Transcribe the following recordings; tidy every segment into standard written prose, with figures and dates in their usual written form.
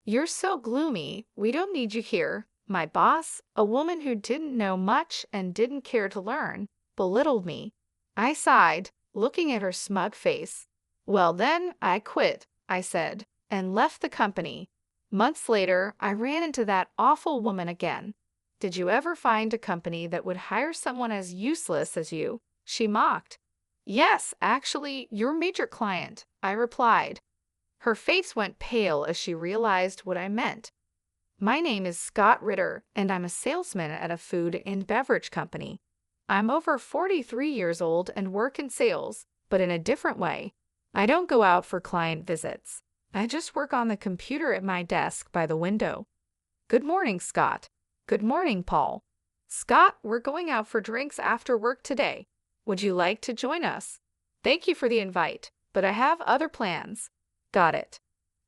You're so gloomy. We don't need you here. My boss, a woman who didn't know much and didn't care to learn, belittled me. I sighed, looking at her smug face. Well then, I quit, I said, and left the company. Months later, I ran into that awful woman again. Did you ever find a company that would hire someone as useless as you? She mocked. Yes, actually, your major client, I replied. Her face went pale as she realized what I meant. My name is Scott Ritter, and I'm a salesman at a food and beverage company. I'm over 43 years old and work in sales, but in a different way. I don't go out for client visits. I just work on the computer at my desk by the window. Good morning, Scott. Good morning, Paul. Scott, we're going out for drinks after work today. Would you like to join us? Thank you for the invite, but I have other plans. Got it.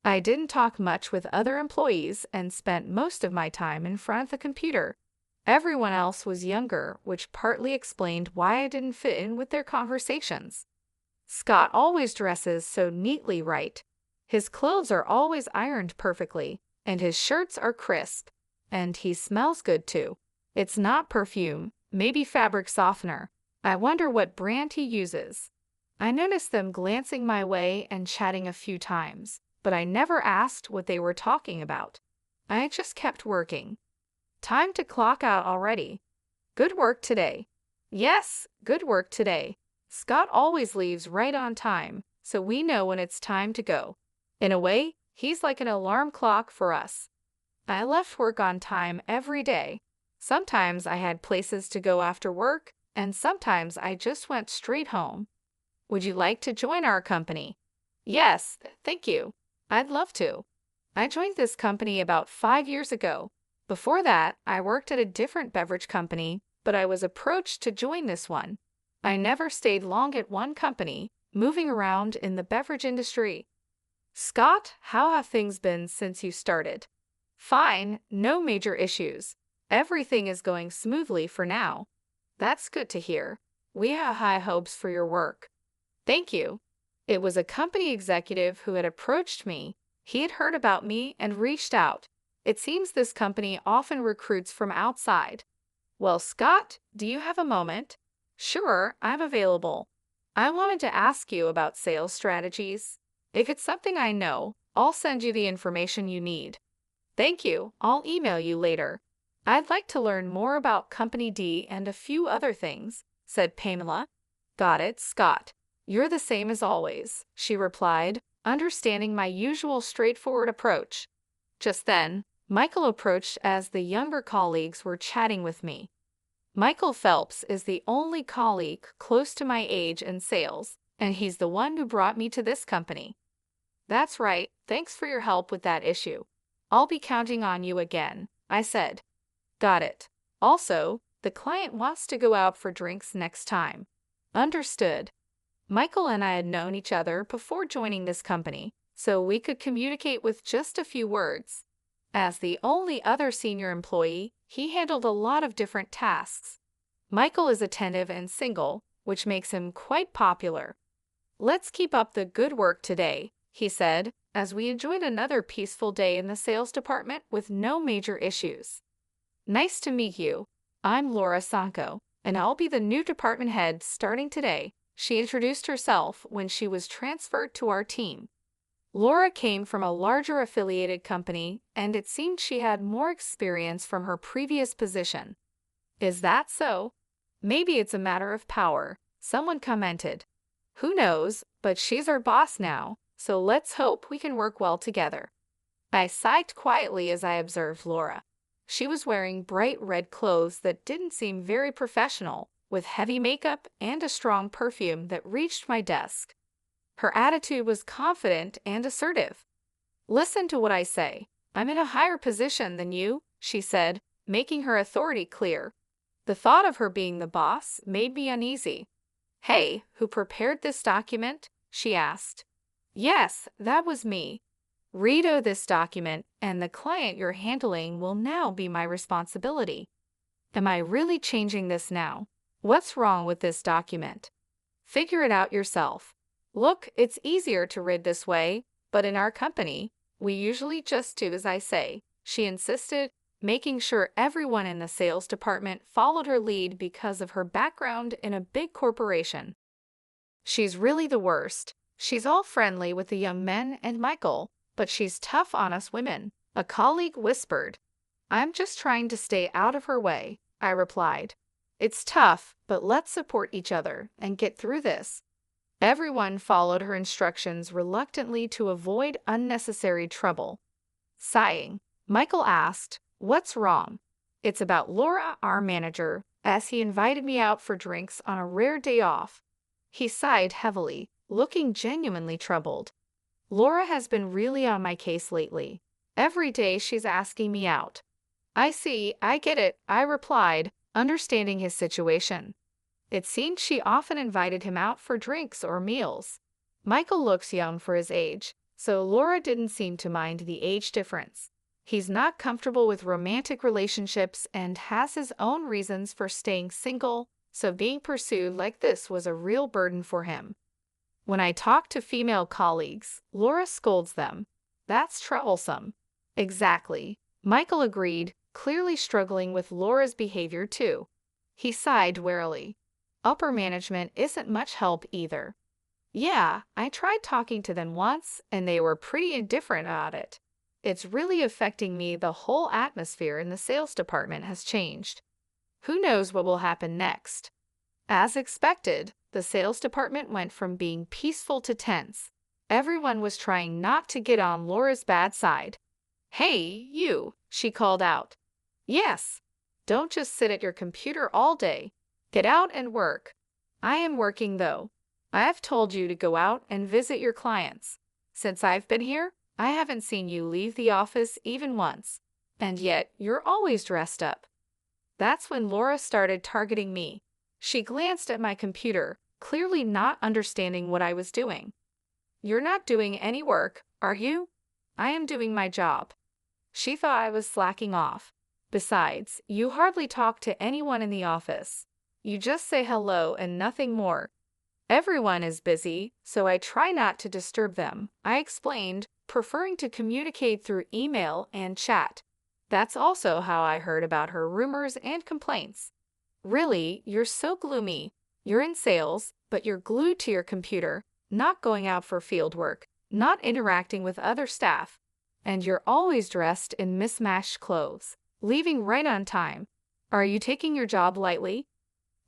I didn't talk much with other employees and spent most of my time in front of the computer. Everyone else was younger, which partly explained why I didn't fit in with their conversations. Scott always dresses so neatly right. His clothes are always ironed perfectly, and his shirts are crisp. And he smells good too. It's not perfume, maybe fabric softener. I wonder what brand he uses. I noticed them glancing my way and chatting a few times, but I never asked what they were talking about. I just kept working. Time to clock out already. Good work today. Yes, good work today. Scott always leaves right on time, so we know when it's time to go. In a way, he's like an alarm clock for us. I left work on time every day. Sometimes I had places to go after work, and sometimes I just went straight home. Would you like to join our company? Yes, thank you. I'd love to. I joined this company about 5 years ago. Before that, I worked at a different beverage company, but I was approached to join this one. I never stayed long at one company, moving around in the beverage industry. Scott, how have things been since you started? Fine, no major issues. Everything is going smoothly for now. That's good to hear. We have high hopes for your work. Thank you. It was a company executive who had approached me. He had heard about me and reached out. It seems this company often recruits from outside. Well, Scott, do you have a moment? Sure, I'm available. I wanted to ask you about sales strategies. If it's something I know, I'll send you the information you need. Thank you. I'll email you later. I'd like to learn more about Company D and a few other things, said Pamela. Got it, Scott. You're the same as always, she replied, understanding my usual straightforward approach. Just then, Michael approached as the younger colleagues were chatting with me. Michael Phelps is the only colleague close to my age in sales, and he's the one who brought me to this company. That's right, thanks for your help with that issue. I'll be counting on you again, I said. Got it. Also, the client wants to go out for drinks next time. Understood. Michael and I had known each other before joining this company, so we could communicate with just a few words. As the only other senior employee, he handled a lot of different tasks. Michael is attentive and single, which makes him quite popular. Let's keep up the good work today, he said, as we enjoyed another peaceful day in the sales department with no major issues. Nice to meet you. I'm Laura Sanko, and I'll be the new department head starting today, she introduced herself when she was transferred to our team. Laura came from a larger affiliated company, and it seemed she had more experience from her previous position. Is that so? Maybe it's a matter of power, someone commented. Who knows, but she's our boss now, so let's hope we can work well together. I sighed quietly as I observed Laura. She was wearing bright red clothes that didn't seem very professional, with heavy makeup and a strong perfume that reached my desk. Her attitude was confident and assertive. Listen to what I say. I'm in a higher position than you, she said, making her authority clear. The thought of her being the boss made me uneasy. Hey, who prepared this document? She asked. Yes, that was me. Read this document, and the client you're handling will now be my responsibility. Am I really changing this now? What's wrong with this document? Figure it out yourself. Look, it's easier to read this way, but in our company, We usually just do as I say, she insisted, making sure everyone in the sales department followed her lead because of her background in a big corporation. She's really the worst. She's all friendly with the young men and Michael, but she's tough on us women, a colleague whispered. I'm just trying to stay out of her way, I replied. It's tough, but let's support each other and get through this. Everyone followed her instructions reluctantly to avoid unnecessary trouble. Sighing, Michael asked, "What's wrong?" "It's about Laura, our manager, as he invited me out for drinks on a rare day off." He sighed heavily, looking genuinely troubled. "Laura has been really on my case lately. Every day she's asking me out." "I see, I get it," I replied, understanding his situation. It seemed she often invited him out for drinks or meals. Michael looks young for his age, so Laura didn't seem to mind the age difference. He's not comfortable with romantic relationships and has his own reasons for staying single, so being pursued like this was a real burden for him. When I talk to female colleagues, Laura scolds them. That's troublesome. Exactly. Michael agreed, clearly struggling with Laura's behavior too. He sighed wearily. Upper management isn't much help either. Yeah, I tried talking to them once, and they were pretty indifferent about it. It's really affecting me. The whole atmosphere in the sales department has changed. Who knows what will happen next? As expected, the sales department went from being peaceful to tense. Everyone was trying not to get on Laura's bad side. "Hey, you," she called out. "Yes. Don't just sit at your computer all day. Get out and work." "I am working, though. I have told you to go out and visit your clients. Since I've been here, I haven't seen you leave the office even once. And yet, you're always dressed up." That's when Laura started targeting me. She glanced at my computer, clearly not understanding what I was doing. "You're not doing any work, are you?" "I am doing my job." She thought I was slacking off. "Besides, you hardly talk to anyone in the office. You just say hello and nothing more." "Everyone is busy, so I try not to disturb them," I explained, preferring to communicate through email and chat. That's also how I heard about her rumors and complaints. "Really, you're so gloomy. You're in sales, but you're glued to your computer, not going out for field work, not interacting with other staff. And you're always dressed in mismatched clothes, leaving right on time. Are you taking your job lightly?"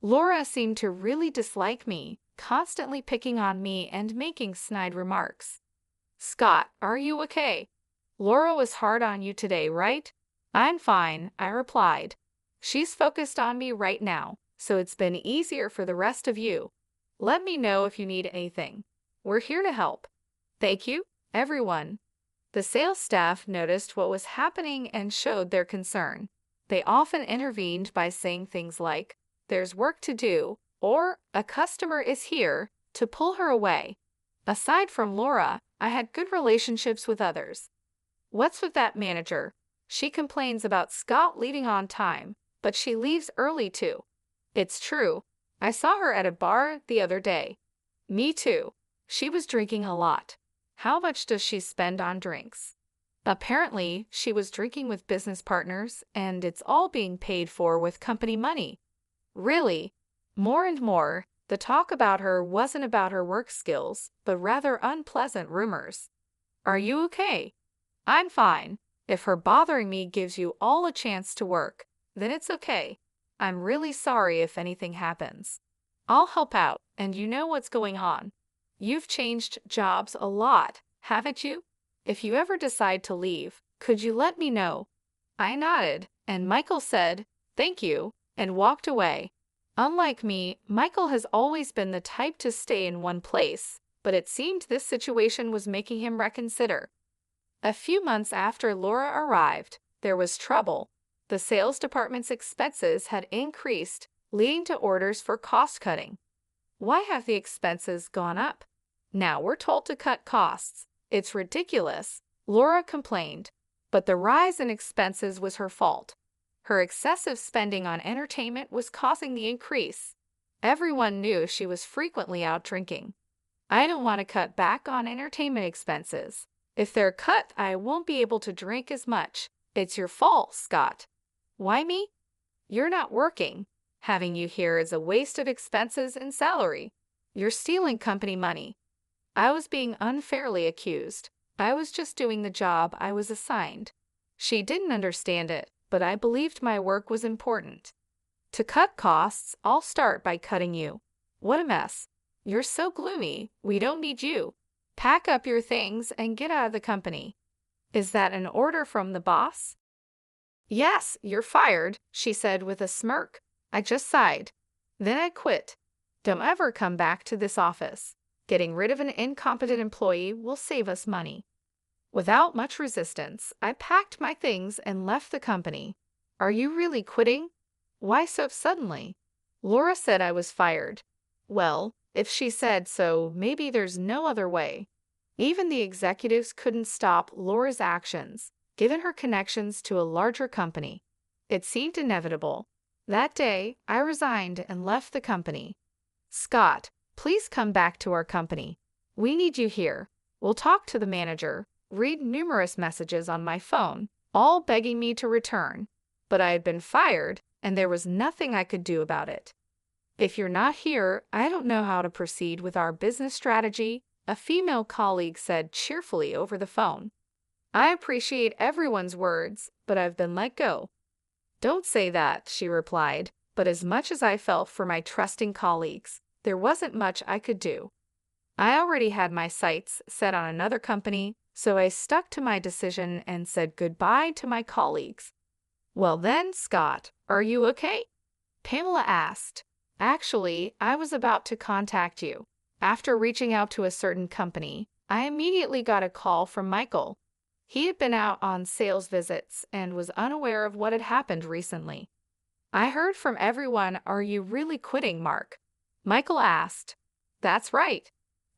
Laura seemed to really dislike me, constantly picking on me and making snide remarks. "Scott, are you okay? Laura was hard on you today, right?" "I'm fine," I replied. "She's focused on me right now, so it's been easier for the rest of you. Let me know if you need anything. We're here to help." "Thank you, everyone." The sales staff noticed what was happening and showed their concern. They often intervened by saying things like, "There's work to do," or "A customer is here," to pull her away. Aside from Laura, I had good relationships with others. "What's with that manager? She complains about Scott leaving on time, but she leaves early too." "It's true. I saw her at a bar the other day." "Me too. She was drinking a lot." "How much does she spend on drinks?" "Apparently, she was drinking with business partners, and it's all being paid for with company money." "Really?" More and more, the talk about her wasn't about her work skills, but rather unpleasant rumors. "Are you okay?" "I'm fine. If her bothering me gives you all a chance to work, then it's okay. I'm really sorry if anything happens. I'll help out, and you know what's going on. You've changed jobs a lot, haven't you? If you ever decide to leave, could you let me know?" I nodded, and Michael said, "Thank you," and walked away. Unlike me, Michael has always been the type to stay in one place, but it seemed this situation was making him reconsider. A few months after Laura arrived, there was trouble. The sales department's expenses had increased, leading to orders for cost-cutting. "Why have the expenses gone up? Now we're told to cut costs. It's ridiculous," Laura complained. But the rise in expenses was her fault. Her excessive spending on entertainment was causing the increase. Everyone knew she was frequently out drinking. "I don't want to cut back on entertainment expenses. If they're cut, I won't be able to drink as much. It's your fault, Scott. Why me? You're not working. Having you here is a waste of expenses and salary. You're stealing company money. I was being unfairly accused. I was just doing the job I was assigned. She didn't understand it, but I believed my work was important. To cut costs, I'll start by cutting you. What a mess. You're so gloomy. We don't need you. Pack up your things and get out of the company. Is that an order from the boss? Yes, you're fired, she said with a smirk. I just sighed. Then I quit. Don't ever come back to this office. Getting rid of an incompetent employee will save us money. Without much resistance, I packed my things and left the company. Are you really quitting? Why so suddenly? Laura said I was fired. Well, if she said so, maybe there's no other way. Even the executives couldn't stop Laura's actions, given her connections to a larger company. It seemed inevitable. That day, I resigned and left the company. Scott, please come back to our company. We need you here. We'll talk to the manager, read numerous messages on my phone, all begging me to return. But I had been fired, and there was nothing I could do about it. If you're not here, I don't know how to proceed with our business strategy, a female colleague said cheerfully over the phone. I appreciate everyone's words, but I've been let go. Don't say that, she replied, but as much as I felt for my trusting colleagues, there wasn't much I could do. I already had my sights set on another company, so I stuck to my decision and said goodbye to my colleagues. Well then, Scott, are you okay? Pamela asked. Actually, I was about to contact you. After reaching out to a certain company, I immediately got a call from Michael. He had been out on sales visits and was unaware of what had happened recently. I heard from everyone, are you really quitting, Mark? Michael asked. That's right.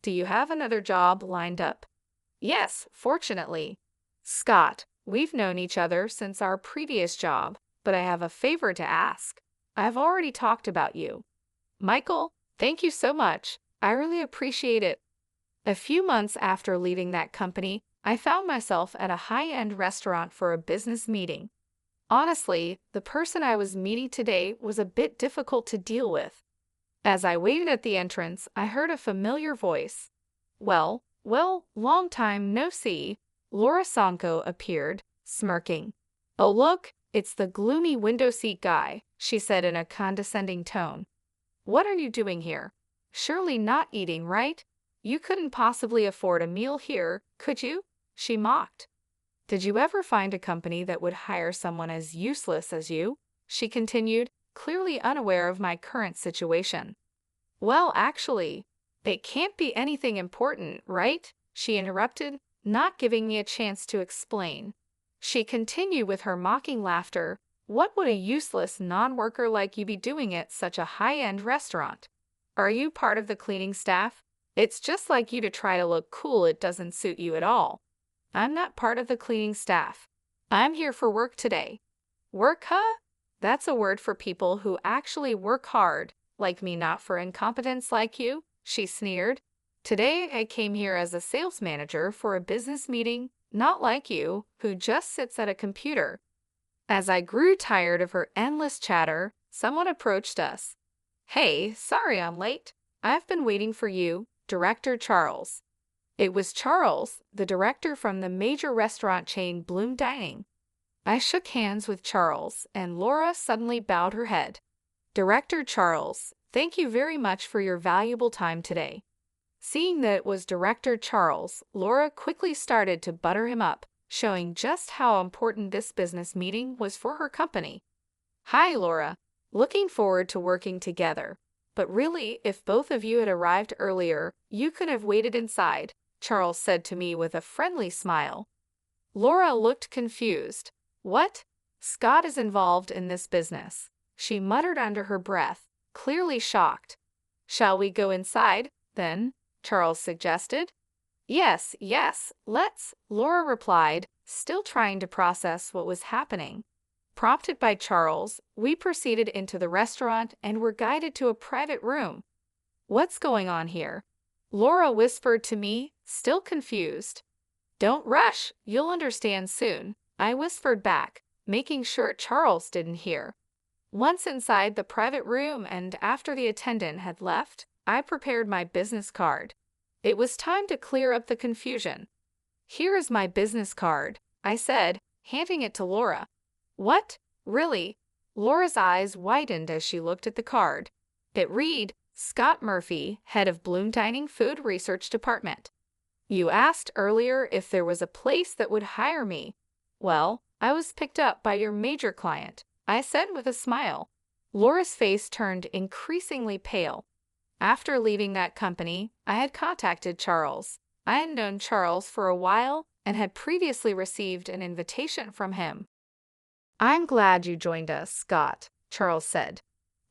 Do you have another job lined up? Yes, fortunately. Scott, we've known each other since our previous job, but I have a favor to ask. I've already talked about you. Michael, thank you so much. I really appreciate it. A few months after leaving that company, I found myself at a high-end restaurant for a business meeting. Honestly, the person I was meeting today was a bit difficult to deal with. As I waited at the entrance, I heard a familiar voice. Well, long time no see. Laura Sonko appeared, smirking. Oh look, it's the gloomy window seat guy, she said in a condescending tone. What are you doing here? Surely not eating, right? You couldn't possibly afford a meal here, could you? She mocked. Did you ever find a company that would hire someone as useless as you? She continued, clearly unaware of my current situation. Well, actually, it can't be anything important, right? She interrupted, not giving me a chance to explain. She continued with her mocking laughter. What would a useless non-worker like you be doing at such a high-end restaurant? Are you part of the cleaning staff? It's just like you to try to look cool. It doesn't suit you at all. I'm not part of the cleaning staff. I'm here for work today. Work, huh? That's a word for people who actually work hard, like me, not for incompetence like you, she sneered. Today I came here as a sales manager for a business meeting, not like you, who just sits at a computer. As I grew tired of her endless chatter, someone approached us. Hey, sorry I'm late. I've been waiting for you, Director Charles. It was Charles, the director from the major restaurant chain Bloom Dining. I shook hands with Charles, and Laura suddenly bowed her head. Director Charles, thank you very much for your valuable time today. Seeing that it was Director Charles, Laura quickly started to butter him up, showing just how important this business meeting was for her company. Hi, Laura. Looking forward to working together. But really, if both of you had arrived earlier, you could have waited inside, Charles said to me with a friendly smile. Laura looked confused. What? Scott is involved in this business, she muttered under her breath, clearly shocked. Shall we go inside, then? Charles suggested. Yes, let's, Laura replied, still trying to process what was happening. Prompted by Charles, we proceeded into the restaurant and were guided to a private room. What's going on here? Laura whispered to me, still confused. Don't rush, you'll understand soon, I whispered back, making sure Charles didn't hear. Once inside the private room and after the attendant had left, I prepared my business card. It was time to clear up the confusion. Here is my business card, I said, handing it to Laura. What? Really? Laura's eyes widened as she looked at the card. It read, Scott Murphy, head of Bloom Dining Food Research Department. You asked earlier if there was a place that would hire me. Well, I was picked up by your major client, I said with a smile. Laura's face turned increasingly pale. After leaving that company, I had contacted Charles. I had known Charles for a while and had previously received an invitation from him. I'm glad you joined us, Scott, Charles said.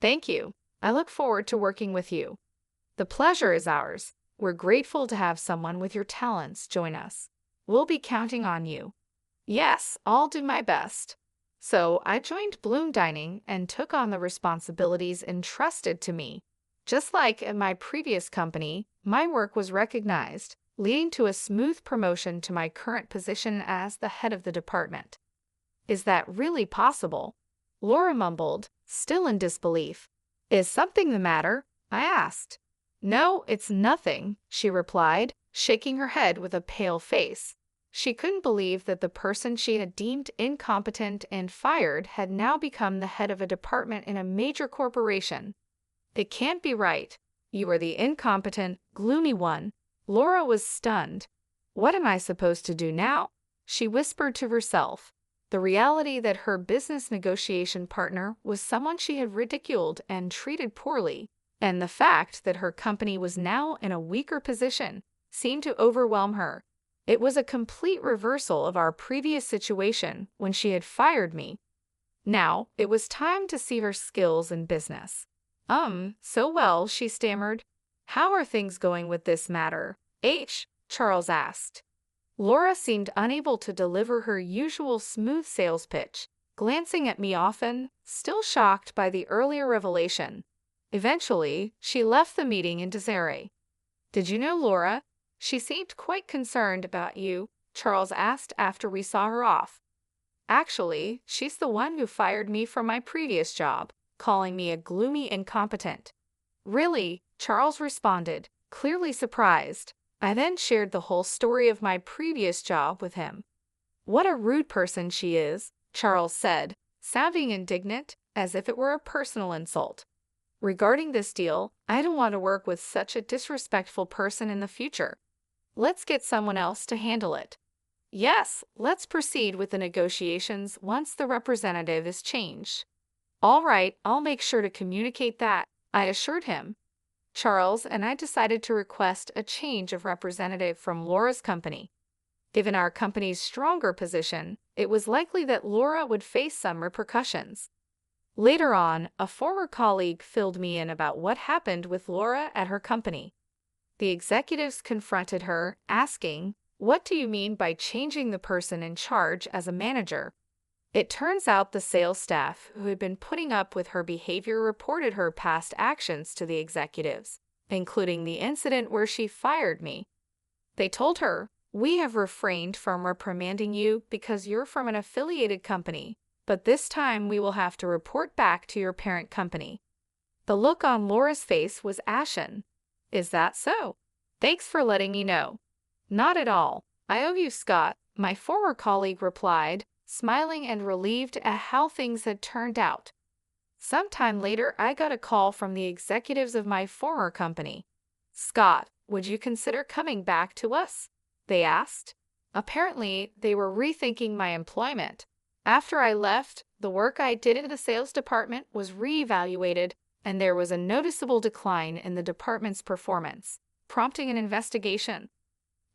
Thank you. I look forward to working with you. The pleasure is ours. We're grateful to have someone with your talents join us. We'll be counting on you. Yes, I'll do my best. So I joined Bloom Dining and took on the responsibilities entrusted to me. Just like at my previous company, my work was recognized, leading to a smooth promotion to my current position as the head of the department. Is that really possible? Laura mumbled, still in disbelief. Is something the matter? I asked. No, it's nothing, she replied, shaking her head with a pale face. She couldn't believe that the person she had deemed incompetent and fired had now become the head of a department in a major corporation. It can't be right. You are the incompetent, gloomy one. Laura was stunned. What am I supposed to do now? She whispered to herself. The reality that her business negotiation partner was someone she had ridiculed and treated poorly, and the fact that her company was now in a weaker position, seemed to overwhelm her. It was a complete reversal of our previous situation when she had fired me. Now, it was time to see her skills in business. So well, she stammered. How are things going with this matter? Charles asked. Laura seemed unable to deliver her usual smooth sales pitch, glancing at me often, still shocked by the earlier revelation. Eventually, she left the meeting in disarray. Did you know Laura? She seemed quite concerned about you, Charles asked after we saw her off. Actually, she's the one who fired me from my previous job, calling me a gloomy incompetent. Really? Charles responded, clearly surprised. I then shared the whole story of my previous job with him. What a rude person she is, Charles said, sounding indignant, as if it were a personal insult. Regarding this deal, I don't want to work with such a disrespectful person in the future. Let's get someone else to handle it. Yes, let's proceed with the negotiations once the representative is changed. All right, I'll make sure to communicate that, I assured him. Charles and I decided to request a change of representative from Laura's company. Given our company's stronger position, it was likely that Laura would face some repercussions. Later on, a former colleague filled me in about what happened with Laura at her company. The executives confronted her, asking, "What do you mean by changing the person in charge as a manager?" It turns out the sales staff who had been putting up with her behavior reported her past actions to the executives, including the incident where she fired me. They told her, "We have refrained from reprimanding you because you're from an affiliated company, but this time we will have to report back to your parent company." The look on Laura's face was ashen. Is that so? Thanks for letting me know. Not at all. I owe you, Scott, my former colleague replied, smiling and relieved at how things had turned out. Sometime later, I got a call from the executives of my former company. "Scott, would you consider coming back to us?" they asked. Apparently, they were rethinking my employment. After I left, the work I did in the sales department was reevaluated, and there was a noticeable decline in the department's performance, prompting an investigation.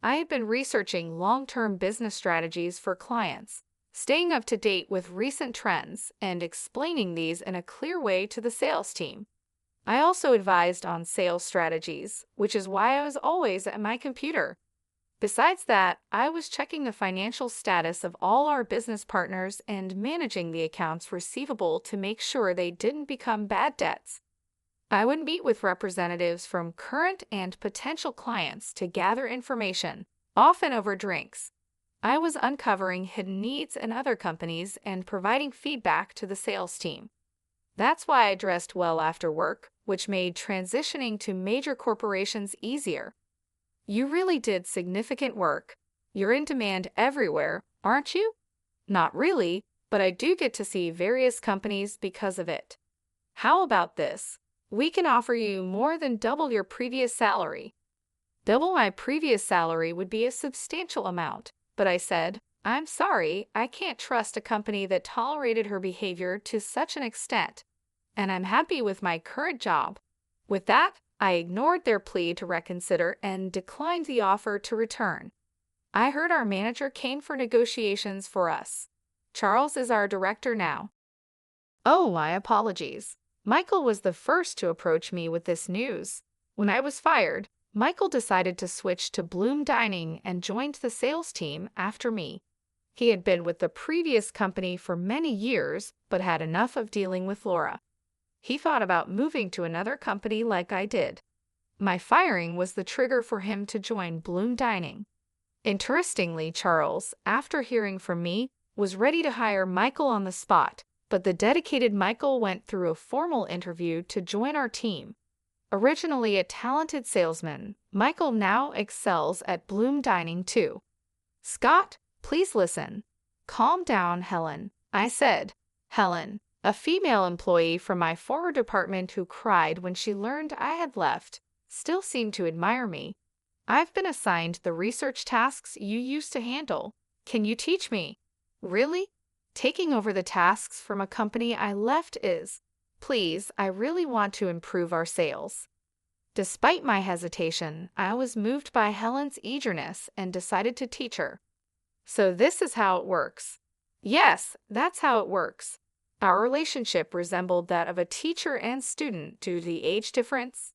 I had been researching long-term business strategies for clients, staying up to date with recent trends and explaining these in a clear way to the sales team. I also advised on sales strategies, which is why I was always at my computer. Besides that, I was checking the financial status of all our business partners and managing the accounts receivable to make sure they didn't become bad debts. I would meet with representatives from current and potential clients to gather information, often over drinks. I was uncovering hidden needs in other companies and providing feedback to the sales team. That's why I dressed well after work, which made transitioning to major corporations easier. You really did significant work. You're in demand everywhere, aren't you? Not really, but I do get to see various companies because of it. How about this? We can offer you more than double your previous salary. Double my previous salary would be a substantial amount, but I said, I'm sorry, I can't trust a company that tolerated her behavior to such an extent, and I'm happy with my current job. With that, I ignored their plea to reconsider and declined the offer to return. I heard our manager came for negotiations for us. Charles is our director now. Oh, my apologies. Michael was the first to approach me with this news. When I was fired, Michael decided to switch to Bloom Dining and joined the sales team after me. He had been with the previous company for many years, but had enough of dealing with Laura. He thought about moving to another company like I did. My firing was the trigger for him to join Bloom Dining. Interestingly, Charles, after hearing from me, was ready to hire Michael on the spot, but the dedicated Michael went through a formal interview to join our team. Originally a talented salesman, Michael now excels at Bloom Dining too. Scott, please listen. Calm down, Helen, I said. Helen, a female employee from my former department who cried when she learned I had left, still seemed to admire me. I've been assigned the research tasks you used to handle. Can you teach me? Really? Taking over the tasks from a company I left is, please, I really want to improve our sales. Despite my hesitation, I was moved by Helen's eagerness and decided to teach her. So this is how it works. Yes, that's how it works. Our relationship resembled that of a teacher and student due to the age difference.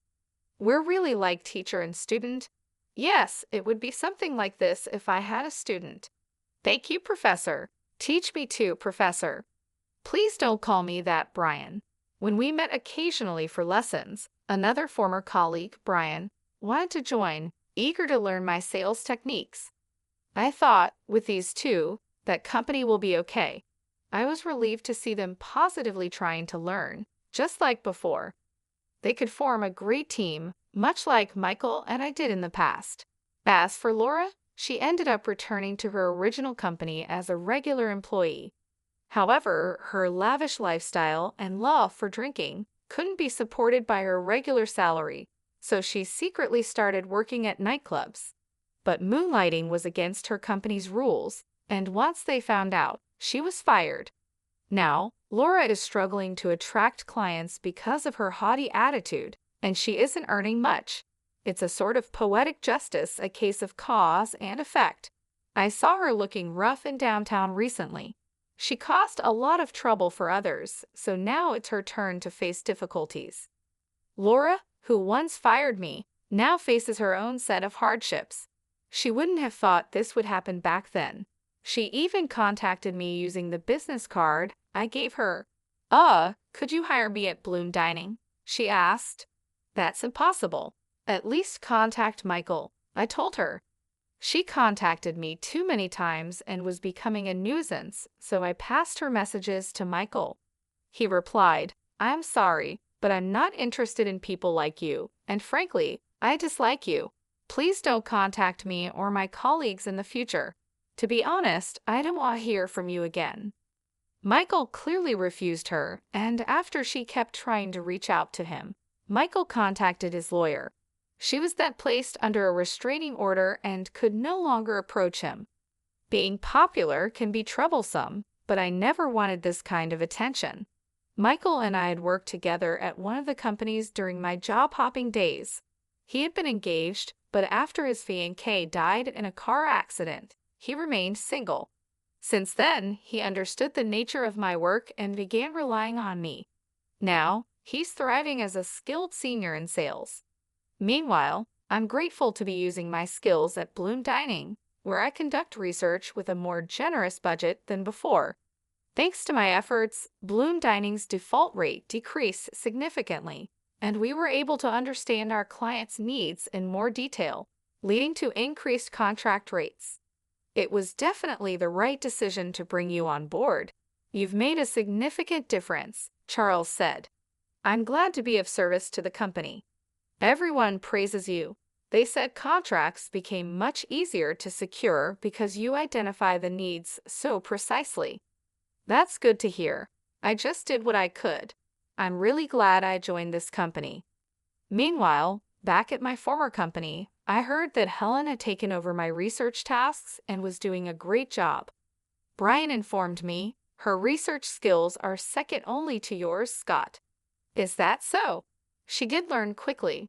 We're really like teacher and student. Yes, it would be something like this if I had a student. Thank you, Professor. Teach me too, Professor. Please don't call me that, Brian. When we met occasionally for lessons, another former colleague, Brian, wanted to join, eager to learn my sales techniques. I thought, with these two, that company will be okay. I was relieved to see them positively trying to learn, just like before. They could form a great team, much like Michael and I did in the past. As for Laura, she ended up returning to her original company as a regular employee. However, her lavish lifestyle and love for drinking couldn't be supported by her regular salary, so she secretly started working at nightclubs. But moonlighting was against her company's rules, and once they found out, she was fired. Now, Laura is struggling to attract clients because of her haughty attitude, and she isn't earning much. It's a sort of poetic justice, a case of cause and effect. I saw her looking rough in downtown recently. She caused a lot of trouble for others, so now it's her turn to face difficulties. Laura, who once fired me, now faces her own set of hardships. She wouldn't have thought this would happen back then. She even contacted me using the business card I gave her. Could you hire me at Bloom Dining? She asked. That's impossible. At least contact Michael, I told her. She contacted me too many times and was becoming a nuisance, so I passed her messages to Michael. He replied, I'm sorry, but I'm not interested in people like you, and frankly, I dislike you. Please don't contact me or my colleagues in the future. To be honest, I don't want to hear from you again. Michael clearly refused her, and after she kept trying to reach out to him, Michael contacted his lawyer. She was then placed under a restraining order and could no longer approach him. Being popular can be troublesome, but I never wanted this kind of attention. Michael and I had worked together at one of the companies during my job-hopping days. He had been engaged, but after his fiancée died in a car accident, he remained single. Since then, he understood the nature of my work and began relying on me. Now, he's thriving as a skilled senior in sales. Meanwhile, I'm grateful to be using my skills at Bloom Dining, where I conduct research with a more generous budget than before. Thanks to my efforts, Bloom Dining's default rate decreased significantly, and we were able to understand our clients' needs in more detail, leading to increased contract rates. It was definitely the right decision to bring you on board. You've made a significant difference, Charles said. I'm glad to be of service to the company. Everyone praises you. They said contracts became much easier to secure because you identify the needs so precisely. That's good to hear. I just did what I could. I'm really glad I joined this company. Meanwhile, back at my former company, I heard that Helen had taken over my research tasks and was doing a great job. Brian informed me her research skills are second only to yours, Scott. Is that so? She did learn quickly.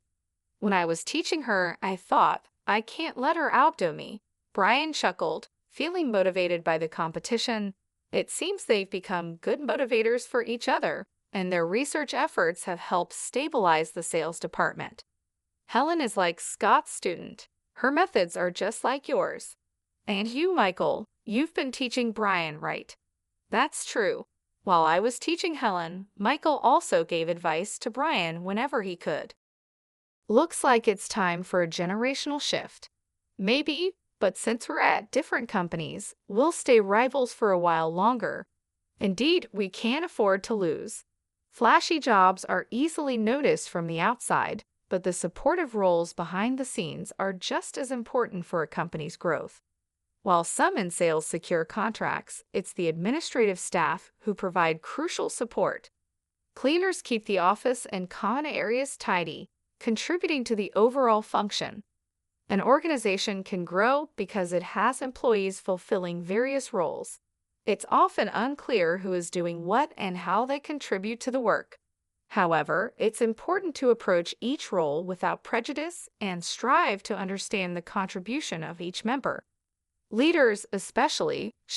When I was teaching her, I thought, I can't let her outdo me. Brian chuckled, feeling motivated by the competition. It seems they've become good motivators for each other, and their research efforts have helped stabilize the sales department. Helen is like Scott's student. Her methods are just like yours. And you, Michael, you've been teaching Brian, right? That's true. While I was teaching Helen, Michael also gave advice to Brian whenever he could. Looks like it's time for a generational shift. Maybe, but since we're at different companies, we'll stay rivals for a while longer. Indeed, we can't afford to lose. Flashy jobs are easily noticed from the outside, but the supportive roles behind the scenes are just as important for a company's growth. While some in sales secure contracts, it's the administrative staff who provide crucial support. Cleaners keep the office and common areas tidy, contributing to the overall function. An organization can grow because it has employees fulfilling various roles. It's often unclear who is doing what and how they contribute to the work. However, it's important to approach each role without prejudice and strive to understand the contribution of each member. Leaders, especially, should